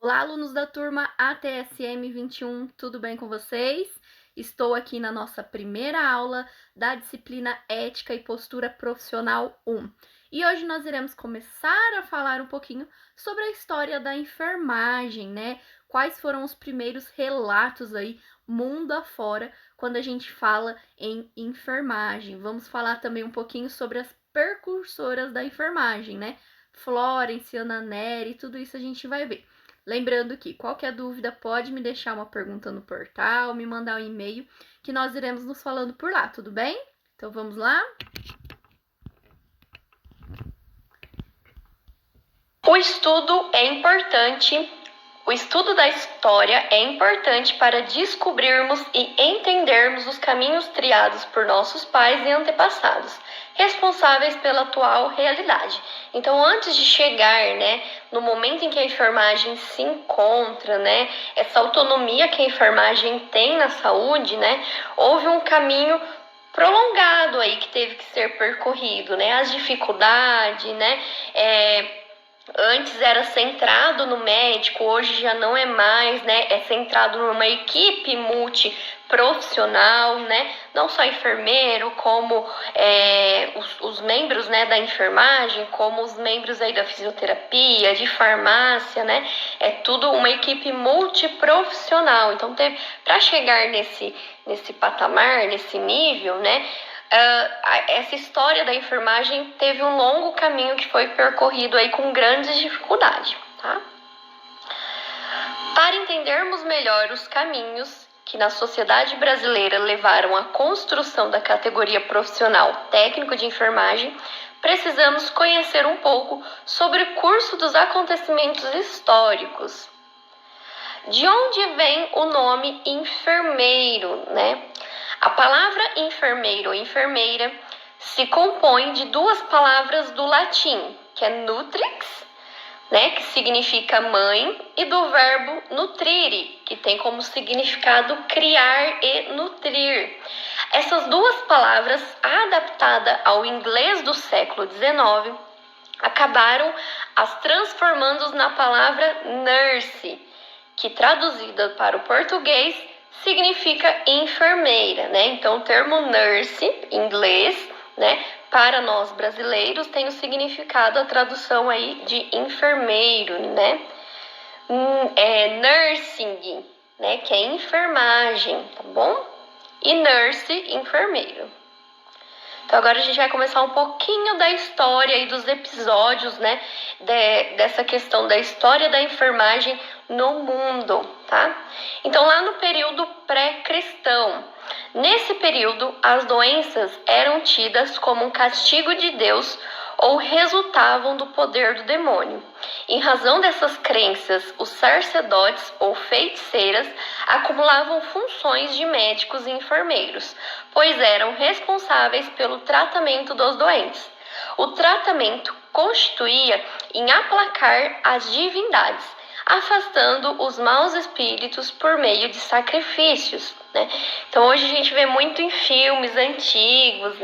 Olá, alunos da turma ATSM 21, tudo bem com vocês? Estou aqui na nossa primeira aula da disciplina Ética e Postura Profissional 1. E hoje nós iremos começar a falar um pouquinho sobre a história da enfermagem, né? Quais foram os primeiros relatos aí, mundo afora, quando a gente fala em enfermagem. Vamos falar também um pouquinho sobre as precursoras da enfermagem, né? Florence, Ana Nery, tudo isso a gente vai ver. Lembrando que qualquer dúvida pode me deixar uma pergunta no portal, me mandar um e-mail, que nós iremos nos falando por lá, tudo bem? Então vamos lá? O estudo é importante. O estudo da história é importante para descobrirmos e entendermos os caminhos triados por nossos pais e antepassados, responsáveis pela atual realidade. Então, antes de chegar, no momento em que a enfermagem se encontra, essa autonomia que a enfermagem tem na saúde, houve um caminho prolongado aí que teve que ser percorrido, as dificuldades, Antes era centrado no médico, hoje já não é mais, é centrado numa equipe multiprofissional, não só enfermeiro, como os membros, da enfermagem, como os membros aí da fisioterapia, de farmácia, é tudo uma equipe multiprofissional. Então, para chegar nesse patamar, nesse nível, essa história da enfermagem teve um longo caminho que foi percorrido aí com grandes dificuldades, tá? Para entendermos melhor os caminhos que na sociedade brasileira levaram à construção da categoria profissional técnico de enfermagem, precisamos conhecer um pouco sobre o curso dos acontecimentos históricos. De onde vem o nome enfermeiro, A palavra enfermeiro ou enfermeira se compõe de duas palavras do latim, que é nutrix, que significa mãe, e do verbo nutrire, que tem como significado criar e nutrir. Essas duas palavras, adaptadas ao inglês do século XIX, acabaram as transformando na palavra nurse, que traduzida para o português significa enfermeira, Então o termo nurse, em inglês, para nós brasileiros tem o significado, a tradução aí de enfermeiro, nursing, que é enfermagem, tá bom? E nurse, enfermeiro. Então agora a gente vai começar um pouquinho da história e dos episódios, dessa questão da história da enfermagem no mundo, tá? Então lá no período pré-cristão, nesse período as doenças eram tidas como um castigo de Deus ou resultavam do poder do demônio. Em razão dessas crenças, os sacerdotes ou feiticeiras acumulavam funções de médicos e enfermeiros, pois eram responsáveis pelo tratamento dos doentes. O tratamento constituía em aplacar as divindades, afastando os maus espíritos por meio de sacrifícios, Então hoje a gente vê muito em filmes antigos,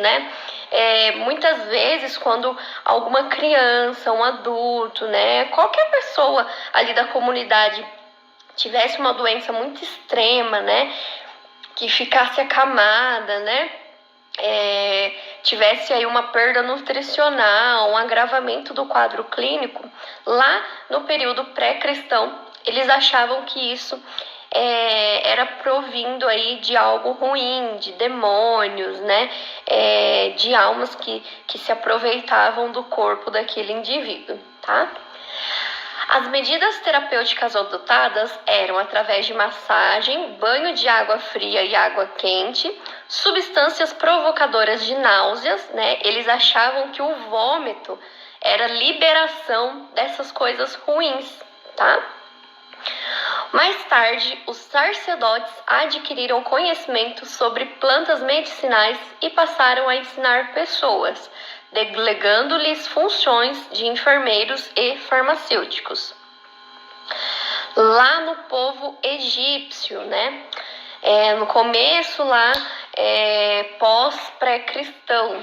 muitas vezes quando alguma criança, um adulto, qualquer pessoa ali da comunidade tivesse uma doença muito extrema, que ficasse acamada, tivesse aí uma perda nutricional, um agravamento do quadro clínico, lá no período pré-cristão, eles achavam que isso era provindo aí de algo ruim, de demônios, de almas que se aproveitavam do corpo daquele indivíduo, tá? As medidas terapêuticas adotadas eram através de massagem, banho de água fria e água quente, substâncias provocadoras de náuseas, Eles achavam que o vômito era liberação dessas coisas ruins, tá? Mais tarde, os sacerdotes adquiriram conhecimento sobre plantas medicinais e passaram a ensinar pessoas, delegando-lhes funções de enfermeiros e farmacêuticos. Lá no povo egípcio, no começo lá, pós-pré-cristão,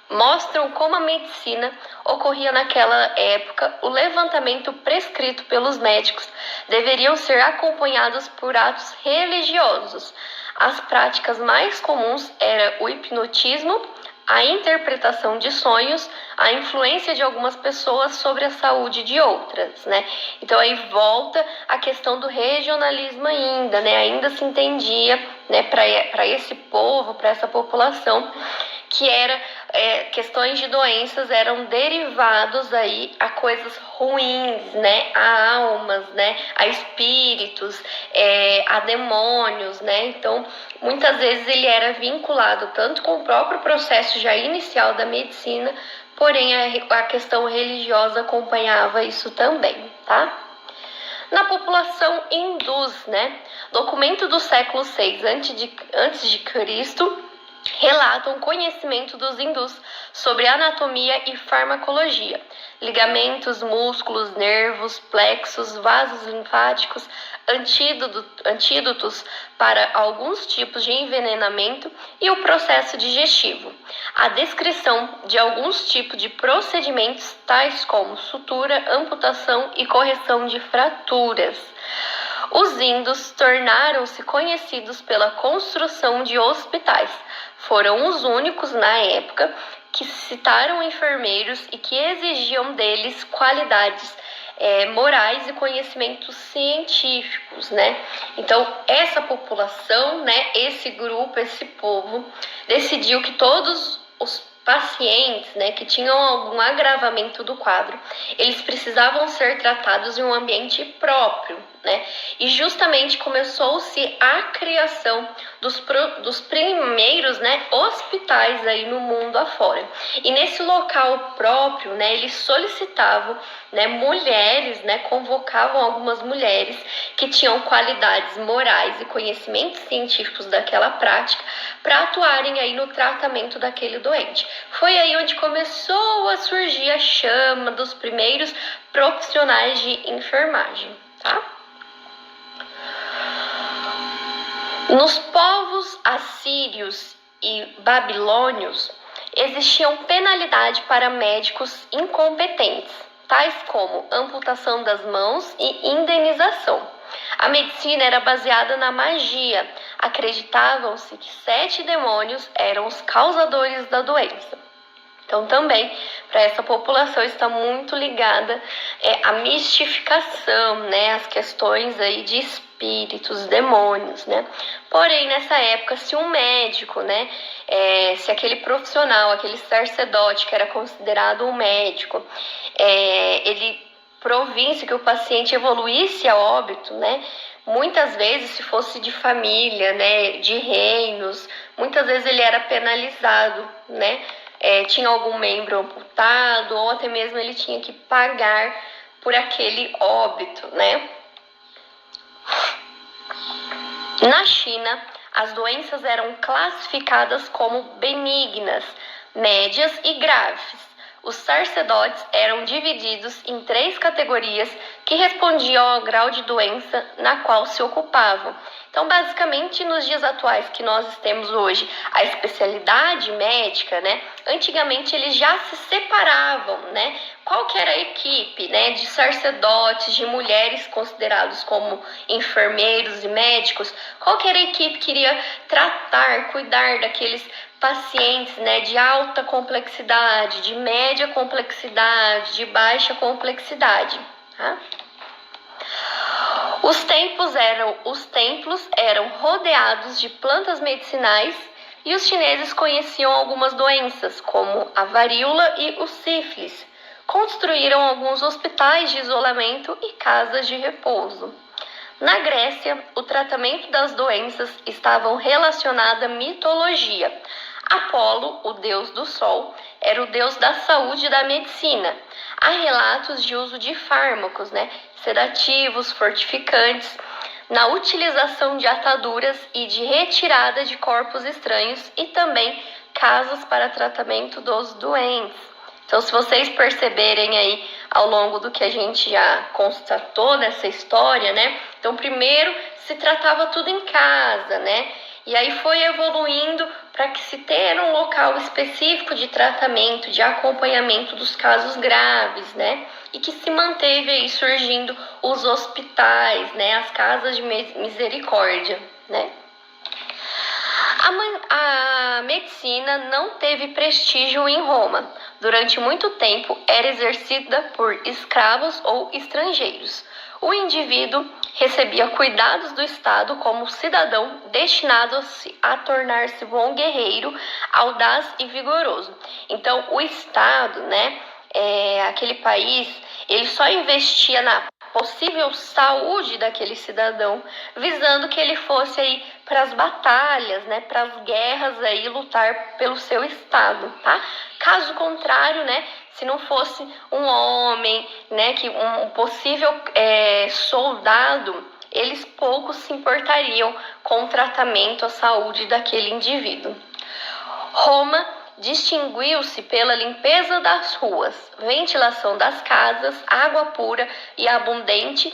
mostram como a medicina ocorria naquela época, o levantamento prescrito pelos médicos deveriam ser acompanhados por atos religiosos. As práticas mais comuns eram o hipnotismo, a interpretação de sonhos, a influência de algumas pessoas sobre a saúde de outras, né? Então aí volta a questão do regionalismo ainda, né? Ainda se entendia, né, para esse povo, para essa população, que era questões de doenças eram derivados aí a coisas ruins, né, a almas, né, a espíritos, a demônios, né. Então, muitas vezes ele era vinculado tanto com o próprio processo já inicial da medicina, porém a questão religiosa acompanhava isso também, tá? Na população hindus, né, documento do século VI antes de Cristo, relatam o conhecimento dos hindus sobre anatomia e farmacologia, ligamentos, músculos, nervos, plexos, vasos linfáticos, antídotos para alguns tipos de envenenamento e o processo digestivo. A descrição de alguns tipos de procedimentos, tais como sutura, amputação e correção de fraturas. Os índios tornaram-se conhecidos pela construção de hospitais. Foram os únicos na época que citaram enfermeiros e que exigiam deles qualidades morais e conhecimentos científicos, né? Então, essa população, né, esse grupo, esse povo, decidiu que todos os pacientes, né, que tinham algum agravamento do quadro, eles precisavam ser tratados em um ambiente próprio, né? E justamente começou-se a criação dos primeiros, né, hospitais aí no mundo afora. E nesse local próprio, né, eles solicitavam, né, mulheres, né, convocavam algumas mulheres que tinham qualidades morais e conhecimentos científicos daquela prática para atuarem aí no tratamento daquele doente. Foi aí onde começou a surgir a chama dos primeiros profissionais de enfermagem, tá? Nos povos assírios e babilônios, existiam penalidade para médicos incompetentes, tais como amputação das mãos e indenização. A medicina era baseada na magia. Acreditavam-se que 7 demônios eram os causadores da doença. Então, também, para essa população está muito ligada a mistificação, né, as questões aí de espíritos, demônios, né. Porém, nessa época, se um médico, né, se aquele profissional, aquele sacerdote que era considerado um médico, ele provisse que o paciente evoluísse a óbito, né, muitas vezes, se fosse de família, né, de reinos, muitas vezes ele era penalizado, né, tinha algum membro amputado, ou até mesmo ele tinha que pagar por aquele óbito, né? Na China, as doenças eram classificadas como benignas, médias e graves. Os sacerdotes eram divididos em 3 categorias que respondiam ao grau de doença na qual se ocupavam. Então, basicamente, nos dias atuais que nós temos hoje, a especialidade médica, né? Antigamente eles já se separavam, né? Qual que era a equipe, né? De sacerdotes, de mulheres considerados como enfermeiros e médicos, qual que era a equipe que iria tratar, cuidar daqueles pacientes, né, de alta complexidade, de média complexidade, de baixa complexidade, tá? Os templos eram rodeados de plantas medicinais e os chineses conheciam algumas doenças, como a varíola e o sífilis. Construíram alguns hospitais de isolamento e casas de repouso. Na Grécia, o tratamento das doenças estava relacionado à mitologia. Apolo, o deus do sol, era o deus da saúde e da medicina. Há relatos de uso de fármacos, né, sedativos, fortificantes, na utilização de ataduras e de retirada de corpos estranhos e também casas para tratamento dos doentes. Então, se vocês perceberem aí ao longo do que a gente já constatou nessa história, né? Então, primeiro se tratava tudo em casa, né? E aí foi evoluindo para que se ter um local específico de tratamento, de acompanhamento dos casos graves, né? E que se manteve aí surgindo os hospitais, né? As casas de misericórdia, né? A medicina não teve prestígio em Roma. Durante muito tempo era exercida por escravos ou estrangeiros. O indivíduo recebia cuidados do Estado como cidadão destinado a tornar-se bom guerreiro, audaz e vigoroso. Então, o Estado, né, aquele país, ele só investia na possível saúde daquele cidadão, visando que ele fosse aí para as batalhas, né, para as guerras aí lutar pelo seu estado, tá? Caso contrário, né, se não fosse um homem, né, que um possível soldado, eles pouco se importariam com o tratamento à saúde daquele indivíduo. Roma distinguiu-se pela limpeza das ruas, ventilação das casas, água pura e abundante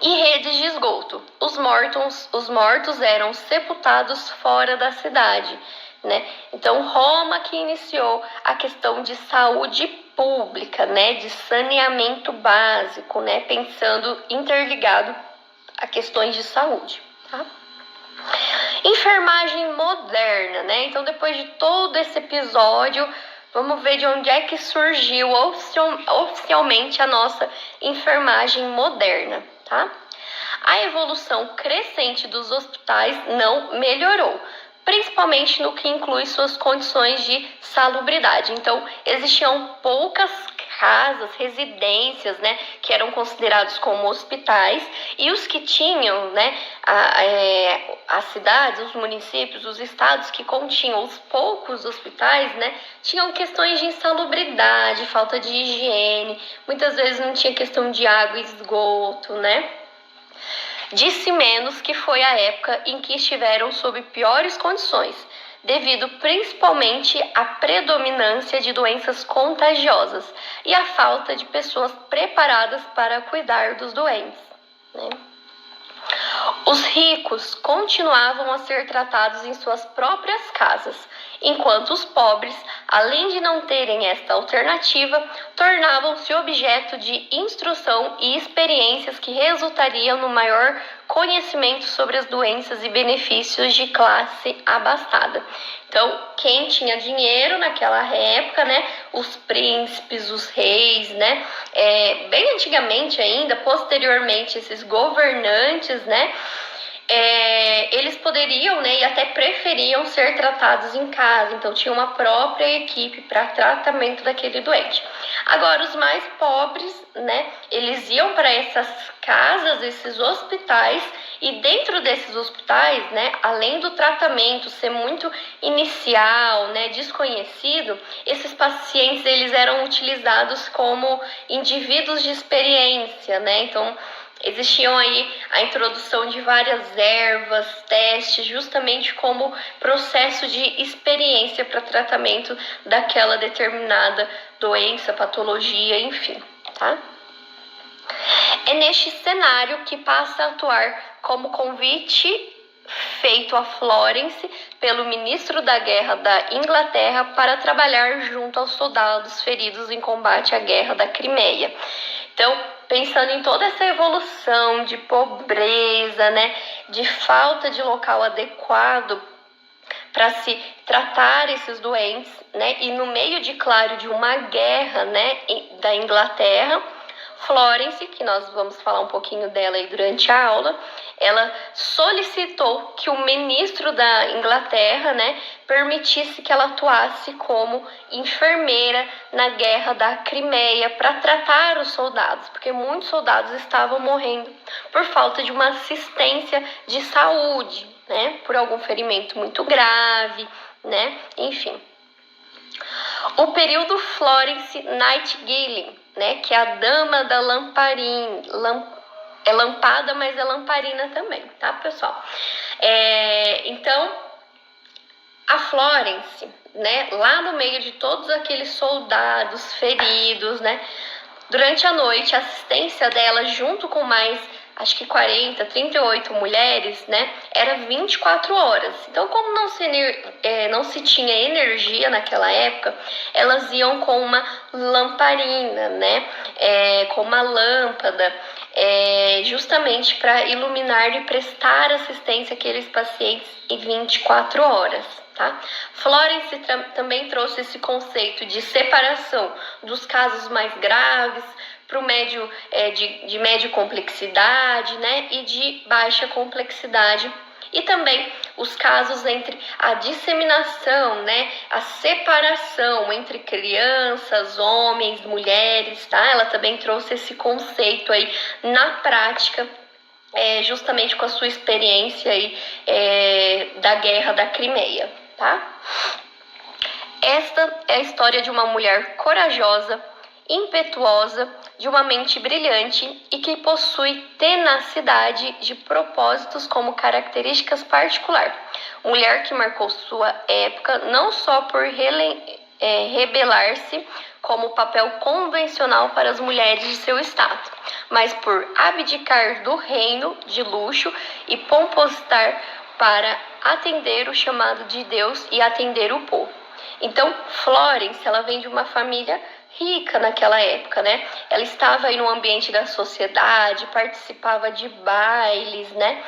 e redes de esgoto. Os mortos eram sepultados fora da cidade, né? Então Roma que iniciou a questão de saúde pública, né, de saneamento básico, né, pensando interligado a questões de saúde, tá? Enfermagem moderna, né? Então, depois de todo esse episódio, vamos ver de onde é que surgiu oficialmente a nossa enfermagem moderna, tá? A evolução crescente dos hospitais não melhorou, principalmente no que inclui suas condições de salubridade. Então, existiam poucas casas, residências, né, que eram considerados como hospitais, e os que tinham, né, as cidades, os municípios, os estados que continham os poucos hospitais, né, tinham questões de insalubridade, falta de higiene, muitas vezes não tinha questão de água e esgoto, né? Disse menos que foi a época em que estiveram sob piores condições, devido principalmente à predominância de doenças contagiosas e à falta de pessoas preparadas para cuidar dos doentes, né? Os ricos continuavam a ser tratados em suas próprias casas, enquanto os pobres, além de não terem esta alternativa, tornavam-se objeto de instrução e experiências que resultariam no maior conhecimento sobre as doenças e benefícios de classe abastada. Então, quem tinha dinheiro naquela época, né, os príncipes, os reis, né, bem antigamente ainda, posteriormente, esses governantes, né, eles poderiam, né, e até preferiam ser tratados em casa, então tinha uma própria equipe para tratamento daquele doente. Agora, os mais pobres, né, eles iam para essas casas, esses hospitais, e dentro desses hospitais, né, além do tratamento ser muito inicial, né, desconhecido, esses pacientes eles eram utilizados como indivíduos de experiência, né, então existiam aí a introdução de várias ervas, testes, justamente como processo de experiência para tratamento daquela determinada doença, patologia, enfim, tá? É neste cenário que passa a atuar como convite feito a Florence pelo ministro da Guerra da Inglaterra para trabalhar junto aos soldados feridos em combate à Guerra da Crimeia. Então, pensando em toda essa evolução de pobreza, né, de falta de local adequado para se tratar esses doentes, né, e no meio de, claro, de uma guerra, né, da Inglaterra, Florence, que nós vamos falar um pouquinho dela aí durante a aula, ela solicitou que o ministro da Inglaterra, né, permitisse que ela atuasse como enfermeira na guerra da Crimeia para tratar os soldados, porque muitos soldados estavam morrendo por falta de uma assistência de saúde, né, por algum ferimento muito grave, né, enfim. O período Florence Nightingale, né, que é a dama da lamparina, é lampada, mas é lamparina também, tá, pessoal? Então, a Florence, né, lá no meio de todos aqueles soldados feridos, né, durante a noite, a assistência dela, junto com mais acho que 40, 38 mulheres, né, era 24 horas. Então, como não se tinha energia naquela época, elas iam com uma lamparina, né, com uma lâmpada, justamente para iluminar e prestar assistência àqueles pacientes em 24 horas. Tá? Florence também trouxe esse conceito de separação dos casos mais graves para o médio, de média complexidade, né, e de baixa complexidade, e também os casos entre a disseminação, né, a separação entre crianças, homens, mulheres, tá? Ela também trouxe esse conceito aí na prática, justamente com a sua experiência aí, da Guerra da Crimeia, tá? Esta é a história de uma mulher corajosa, impetuosa, de uma mente brilhante e que possui tenacidade de propósitos como características particulares. Mulher que marcou sua época não só por rebelar-se como papel convencional para as mulheres de seu estado, mas por abdicar do reino de luxo e pompositar para atender o chamado de Deus e atender o povo. Então, Florence, ela vem de uma família rica naquela época, né? Ela estava aí no ambiente da sociedade, participava de bailes, né?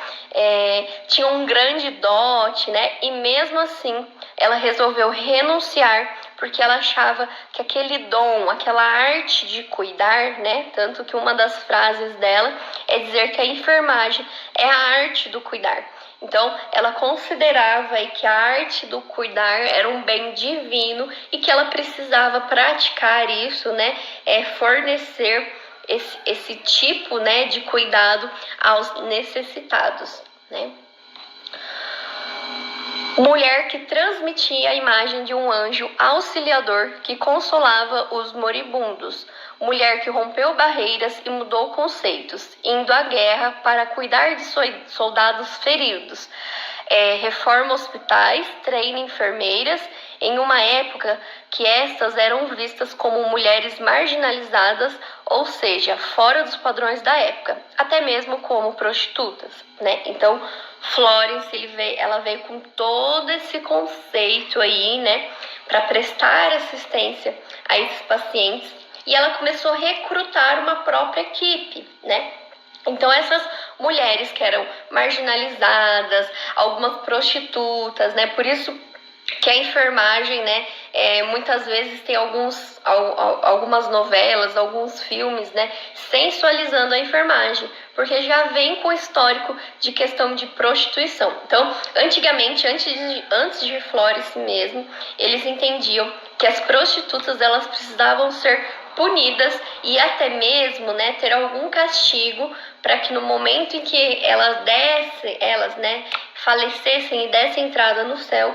Tinha um grande dote, né? E mesmo assim, ela resolveu renunciar porque ela achava que aquele dom, aquela arte de cuidar, né? Tanto que uma das frases dela é dizer que a enfermagem é a arte do cuidar. Então, ela considerava que a arte do cuidar era um bem divino e que ela precisava praticar isso, né? Fornecer esse tipo, né, de cuidado aos necessitados, né? Mulher que transmitia a imagem de um anjo auxiliador que consolava os moribundos. Mulher que rompeu barreiras e mudou conceitos, indo à guerra para cuidar de soldados feridos. Reforma hospitais, treina enfermeiras, em uma época que estas eram vistas como mulheres marginalizadas, ou seja, fora dos padrões da época, até mesmo como prostitutas, né? Então, Florence, ela veio com todo esse conceito aí, né, para prestar assistência a esses pacientes, e ela começou a recrutar uma própria equipe, né? Então, essas mulheres que eram marginalizadas, algumas prostitutas, né? Por isso que a enfermagem, né, muitas vezes tem algumas novelas, alguns filmes, né, sensualizando a enfermagem, porque já vem com histórico de questão de prostituição. Então, antigamente, antes de Florence mesmo, eles entendiam que as prostitutas elas precisavam ser punidas e até mesmo, né, ter algum castigo para que no momento em que elas né, falecessem e dessem entrada no céu,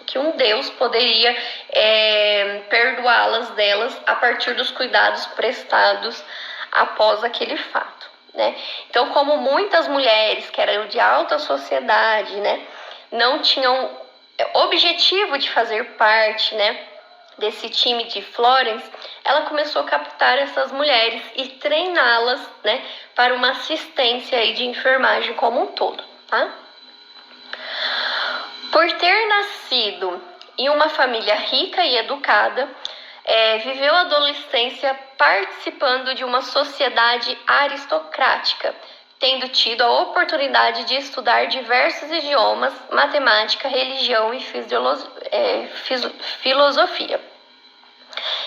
que um Deus poderia perdoá-las delas a partir dos cuidados prestados após aquele fato, né? Então, como muitas mulheres que eram de alta sociedade, né, não tinham objetivo de fazer parte, né, desse time de Florence, ela começou a captar essas mulheres e treiná-las, né, para uma assistência aí de enfermagem como um todo, tá? Por ter nascido em uma família rica e educada, viveu a adolescência participando de uma sociedade aristocrática, tendo tido a oportunidade de estudar diversos idiomas, matemática, religião e filosofia.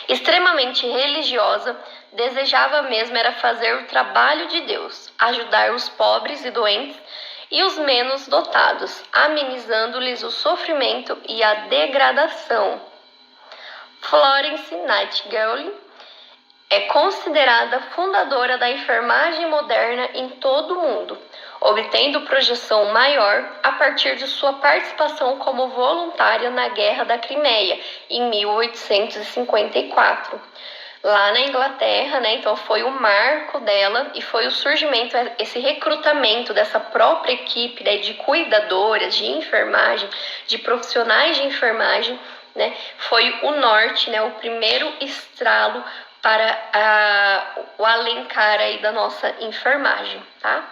Extremamente religiosa, desejava mesmo era fazer o trabalho de Deus, ajudar os pobres e doentes e os menos dotados, amenizando-lhes o sofrimento e a degradação. Florence Nightingale é considerada fundadora da enfermagem moderna em todo o mundo, obtendo projeção maior a partir de sua participação como voluntária na Guerra da Crimeia, em 1854. Lá na Inglaterra, né? Então foi o marco dela e foi o surgimento, esse recrutamento dessa própria equipe, né, de cuidadoras, de enfermagem, de profissionais de enfermagem, né? Foi o norte, né? O primeiro estralo para o alencar aí da nossa enfermagem, tá?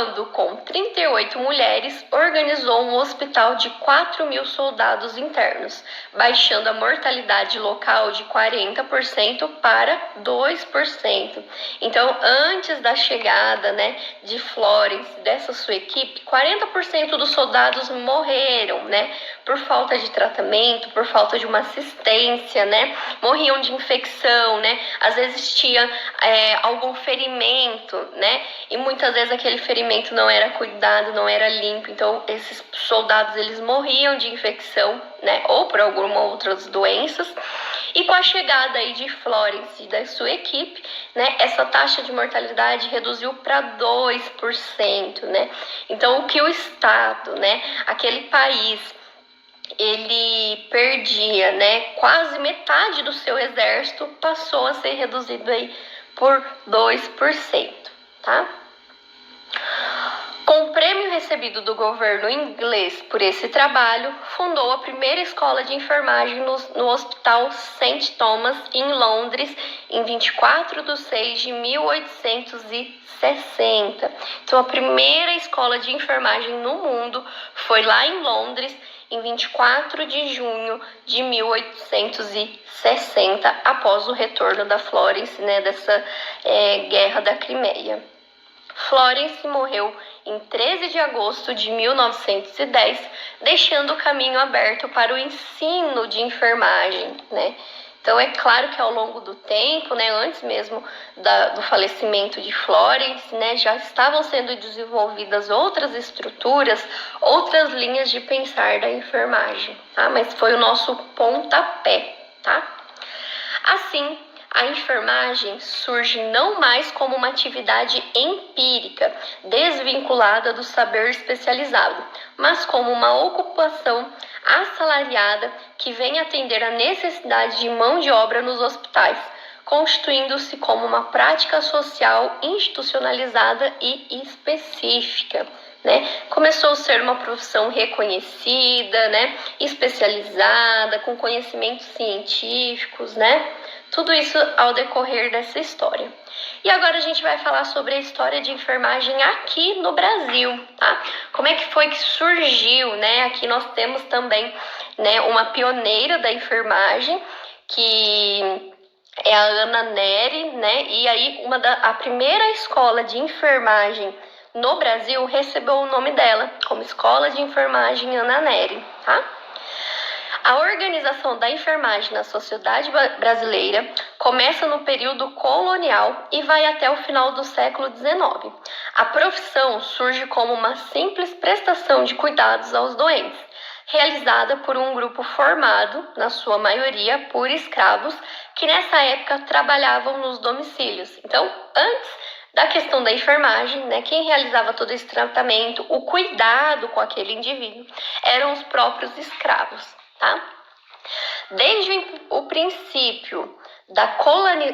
quando, com 38 mulheres, organizou um hospital de 4.000 soldados internos, baixando a mortalidade local de 40% para 2%. Então, antes da chegada, né, de Florence, dessa sua equipe, 40% dos soldados morreram, né, por falta de tratamento, por falta de uma assistência, né, morriam de infecção, né, às vezes tinha algum ferimento, né, e muitas vezes aquele ferimento não era cuidado, não era limpo, então esses soldados eles morriam de infecção, né, ou por algumas outras doenças. E com a chegada aí de Florence e da sua equipe, né, essa taxa de mortalidade reduziu para 2%, né? Então o que o Estado, né, aquele país, ele perdia, né, quase metade do seu exército, passou a ser reduzido aí por 2%, tá? Com o prêmio recebido do governo inglês por esse trabalho, fundou a primeira escola de enfermagem no Hospital St. Thomas, em Londres, em 24 de 6 de 1860. Então, a primeira escola de enfermagem no mundo foi lá em Londres, em 24 de junho de 1860, após o retorno da Florence, né, dessa guerra da Crimeia. Florence morreu em 13 de agosto de 1910, deixando o caminho aberto para o ensino de enfermagem, né? Então, é claro que ao longo do tempo, né, antes mesmo do falecimento de Florence, né, já estavam sendo desenvolvidas outras estruturas, outras linhas de pensar da enfermagem, tá? Mas foi o nosso pontapé, tá? Assim, a enfermagem surge não mais como uma atividade empírica, desvinculada do saber especializado, mas como uma ocupação assalariada que vem atender à necessidade de mão de obra nos hospitais, constituindo-se como uma prática social institucionalizada e específica. Né? Começou a ser uma profissão reconhecida, né? Especializada, com conhecimentos científicos, né? Tudo isso ao decorrer dessa história. E agora a gente vai falar sobre a história de enfermagem aqui no Brasil, tá? Como é que foi que surgiu, né? Aqui nós temos também, né, uma pioneira da enfermagem, que é a Ana Nery, né? E aí a primeira escola de enfermagem no Brasil recebeu o nome dela, como Escola de Enfermagem Ana Nery, tá? A organização da enfermagem na sociedade brasileira começa no período colonial e vai até o final do século XIX. A profissão surge como uma simples prestação de cuidados aos doentes, realizada por um grupo formado, na sua maioria, por escravos, que nessa época trabalhavam nos domicílios. Então, antes da questão da enfermagem, né, quem realizava todo esse tratamento, o cuidado com aquele indivíduo, eram os próprios escravos, tá? Desde o princípio da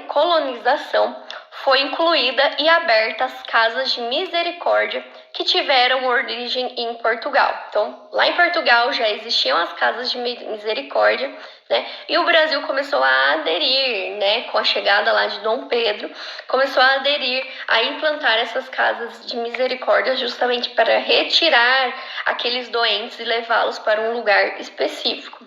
colonização, foi incluída e aberta as casas de misericórdia que tiveram origem em Portugal. Então, lá em Portugal já existiam as casas de misericórdia, né? E o Brasil começou a aderir, né? Com a chegada lá de Dom Pedro, começou a aderir, a implantar essas casas de misericórdia justamente para retirar aqueles doentes e levá-los para um lugar específico.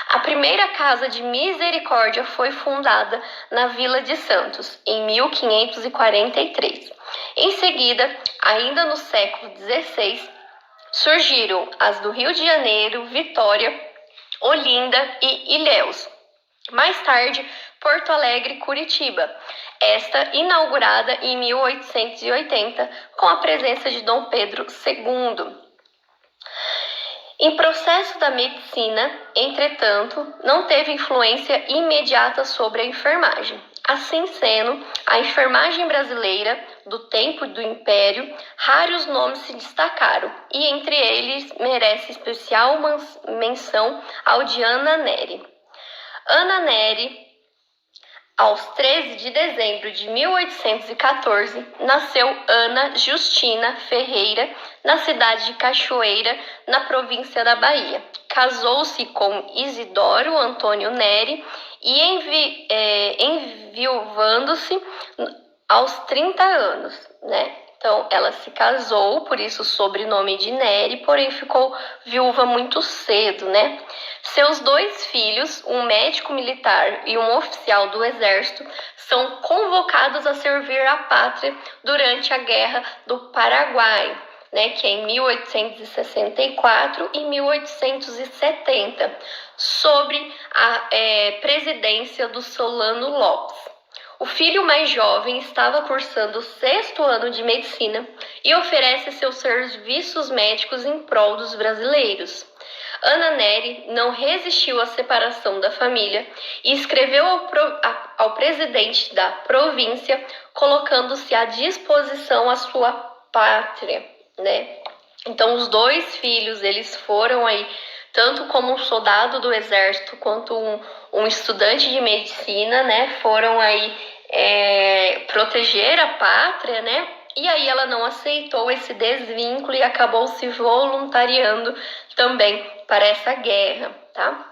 A primeira casa de misericórdia foi fundada na Vila de Santos, em 1543. Em seguida, ainda no século XVI, surgiram as do Rio de Janeiro, Vitória, Olinda e Ilhéus. Mais tarde, Porto Alegre e Curitiba, esta inaugurada em 1880, com a presença de Dom Pedro II. Em processo da medicina, entretanto, não teve influência imediata sobre a enfermagem. Assim sendo, a enfermagem brasileira, do tempo do Império, raros nomes se destacaram, e entre eles merece especial menção ao de Ana Nery. Ana Nery, aos 13 de dezembro de 1814, nasceu Ana Justina Ferreira, na cidade de Cachoeira, na província da Bahia. Casou-se com Isidoro Antônio Nery e enviuvando-se aos 30 anos, né? Então, ela se casou, por isso o sobrenome de Neri, porém ficou viúva muito cedo, né? Seus 2 filhos, um médico militar e um oficial do exército, são convocados a servir a pátria durante a Guerra do Paraguai, né, que é em 1864 e 1870, sobre a presidência do Solano Lopes. O filho mais jovem estava cursando o 6º ano de medicina e oferece seus serviços médicos em prol dos brasileiros. Ana Neri não resistiu à separação da família e escreveu ao presidente da província, colocando-se à disposição à sua pátria, né? Então, os 2 filhos, eles foram aí, tanto como um soldado do exército quanto um estudante de medicina, né? Foram aí proteger a pátria, né? E aí ela não aceitou esse desvínculo e acabou se voluntariando também para essa guerra, tá?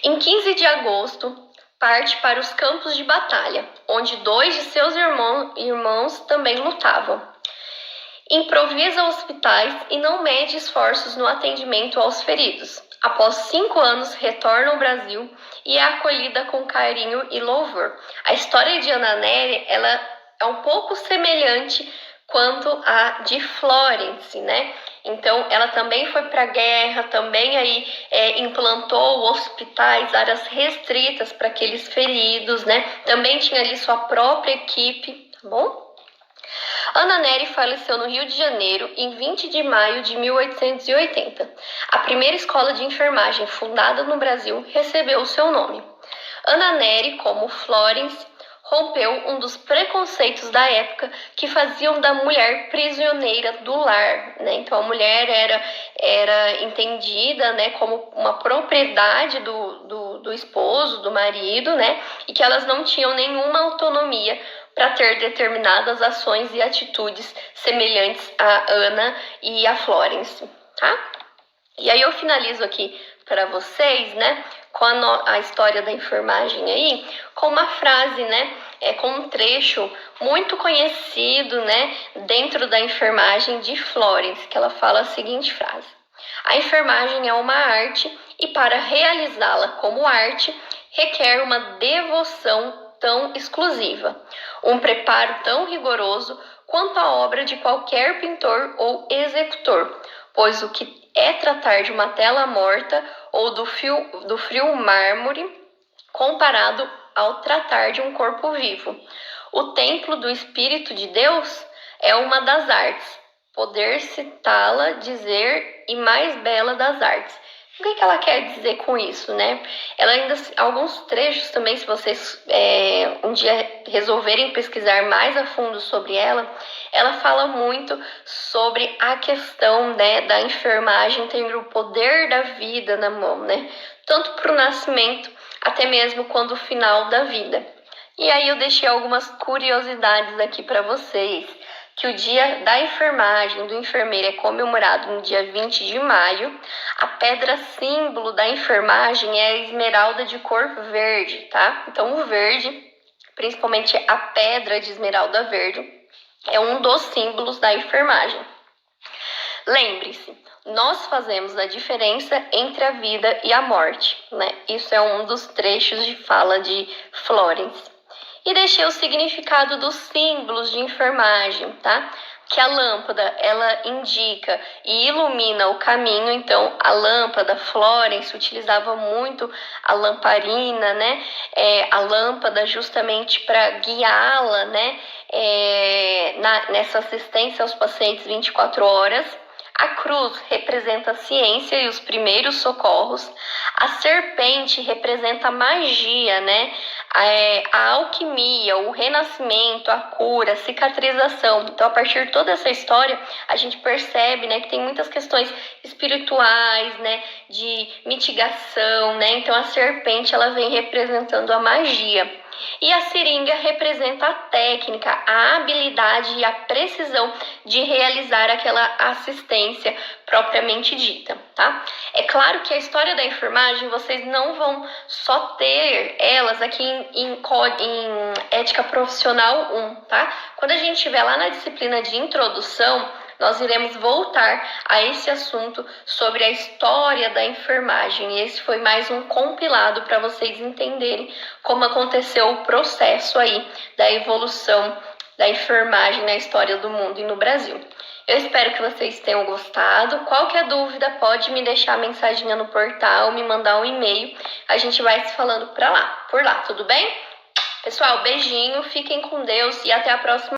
Em 15 de agosto, parte para os campos de batalha, onde 2 de seus irmãos também lutavam. Improvisa hospitais e não mede esforços no atendimento aos feridos. Após 5 anos, retorna ao Brasil e é acolhida com carinho e louvor. A história de Ana Neri, ela é um pouco semelhante quanto a de Florence, né? Então, ela também foi para a guerra, também aí implantou hospitais, áreas restritas para aqueles feridos, né? Também tinha ali sua própria equipe, tá bom? Ana Neri faleceu no Rio de Janeiro em 20 de maio de 1880. A primeira escola de enfermagem fundada no Brasil recebeu o seu nome. Ana Neri, como Florence, rompeu um dos preconceitos da época que faziam da mulher prisioneira do lar, né? Então a mulher era entendida, né, como uma propriedade do esposo, do marido, né? E que elas não tinham nenhuma autonomia para ter determinadas ações e atitudes semelhantes a Ana e a Florence, tá? E aí eu finalizo aqui para vocês, né, com a história da enfermagem aí, com uma frase, né, com um trecho muito conhecido, né, dentro da enfermagem de Florence, que ela fala a seguinte frase: a enfermagem é uma arte e para realizá-la como arte requer uma devoção tão exclusiva, um preparo tão rigoroso quanto a obra de qualquer pintor ou executor, pois o que é tratar de uma tela morta ou do frio mármore comparado ao tratar de um corpo vivo. O templo do Espírito de Deus é uma das artes, poder citá-la, dizer, e mais bela das artes. O que ela quer dizer com isso, né? Ela ainda, alguns trechos também, se vocês um dia resolverem pesquisar mais a fundo sobre ela fala muito sobre a questão, né, da enfermagem ter o poder da vida na mão, né? Tanto para o nascimento, até mesmo quando o final da vida. E aí eu deixei algumas curiosidades aqui para vocês, que o dia da enfermagem, do enfermeiro, é comemorado no dia 20 de maio. A pedra símbolo da enfermagem é a esmeralda de cor verde, tá? Então o verde, principalmente a pedra de esmeralda verde, é um dos símbolos da enfermagem. Lembre-se, nós fazemos a diferença entre a vida e a morte, né? Isso é um dos trechos de fala de Florence. E deixei o significado dos símbolos de enfermagem, tá? Que a lâmpada, ela indica e ilumina o caminho. Então, a lâmpada, Florence utilizava muito a lamparina, né? A lâmpada justamente para guiá-la, né? Nessa assistência aos pacientes 24 horas. A cruz representa a ciência e os primeiros socorros. A serpente representa a magia, né? A alquimia, o renascimento, a cura, a cicatrização. Então, a partir de toda essa história, a gente percebe, né, que tem muitas questões espirituais, né, de mitigação, né? Então, a serpente, ela vem representando a magia. E a seringa representa a técnica, a habilidade e a precisão de realizar aquela assistência propriamente dita, tá? É claro que a história da enfermagem vocês não vão só ter elas aqui em ética profissional 1, tá? Quando a gente estiver lá na disciplina de introdução, nós iremos voltar a esse assunto sobre a história da enfermagem. E esse foi mais um compilado para vocês entenderem como aconteceu o processo aí da evolução da enfermagem na história do mundo e no Brasil. Eu espero que vocês tenham gostado. Qualquer dúvida, pode me deixar a mensaginha no portal, me mandar um e-mail. A gente vai se falando por lá, tudo bem? Pessoal, beijinho, fiquem com Deus e até a próxima.